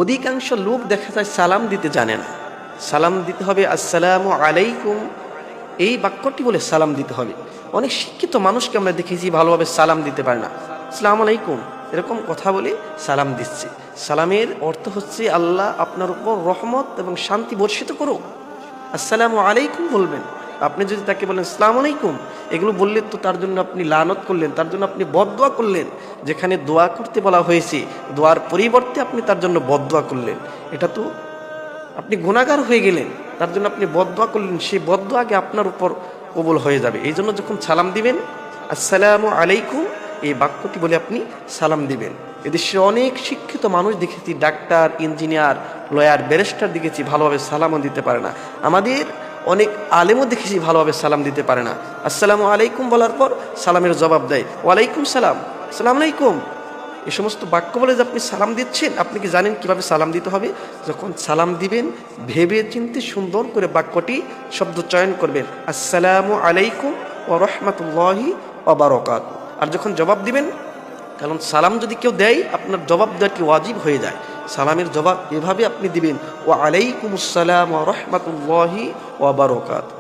অধিকাংশ লোক দেখা যায় সালাম দিতে জানে না। সালাম দিতে হবে আসসালামু আলাইকুম, এই বাক্যটি বলে সালাম দিতে হবে। অনেক শিক্ষিত মানুষকে আমরা দেখেছি ভালোভাবে সালাম দিতে পারে না, আসসালামু আলাইকুম এরকম কথা বলে সালাম দিচ্ছে। সালামের অর্থ হচ্ছে আল্লাহ আপনার উপর রহমত এবং শান্তি বর্ষিত করুক। আসসালামু আলাইকুম বলবেন। আপনি যদি তাকে বলেন আসসালামু আলাইকুম, এগুলো বললে তো তার জন্য আপনি লানত করলেন, তার জন্য আপনি বদদোয়া করলেন। যেখানে দোয়া করতে বলা হয়েছে, দোয়ার পরিবর্তে আপনি তার জন্য বদদোয়া করলেন, এটা তো আপনি গুনাহগার হয়ে গেলেন। তার জন্য আপনি বদদোয়া করলেন, সেই বদদোয়া আগে আপনার উপর কবুল হয়ে যাবে। এই জন্য যখন সালাম দিবেন আসসালামু আলাইকুম এই বাক্যটি বলে আপনি সালাম দিবেন। এদেশে অনেক শিক্ষিত মানুষ দেখেছি, ডাক্তার, ইঞ্জিনিয়ার, লয়ার, ব্যারিস্টার দেখেছি ভালোভাবে সালামও দিতে পারে না। আমাদের অনেক আলেমও দেখেছি ভালোভাবে সালাম দিতে পারে না। আসসালামু আলাইকুম বলার পর সালামের জবাব দেয় ওয়ালাইকুম সালাম, আসসালামু আলাইকুম। এই সমস্ত বাক্য বলে যে আপনি সালাম দিচ্ছেন, আপনি কি জানেন কিভাবে সালাম দিতে হবে? যখন সালাম দিবেন ভেবে চিন্তে সুন্দর করে বাক্যটি শব্দ চয়ন করবেন, আসসালামু আলাইকুম ওয়া রাহমাতুল্লাহি ওয়া বারাকাতুহু। আর যখন জবাব দিবেন, কারণ সালাম যদি কেউ দেয় আপনার জবাব দেওয়াটি ওয়াজিব হয়ে যায়, সালামের জবাব এভাবে আপনি দিবেন ওয়া আলাইকুমুস সালাম ওয়া রাহমাতুল্লাহি ওয়া বারাকাতুহু।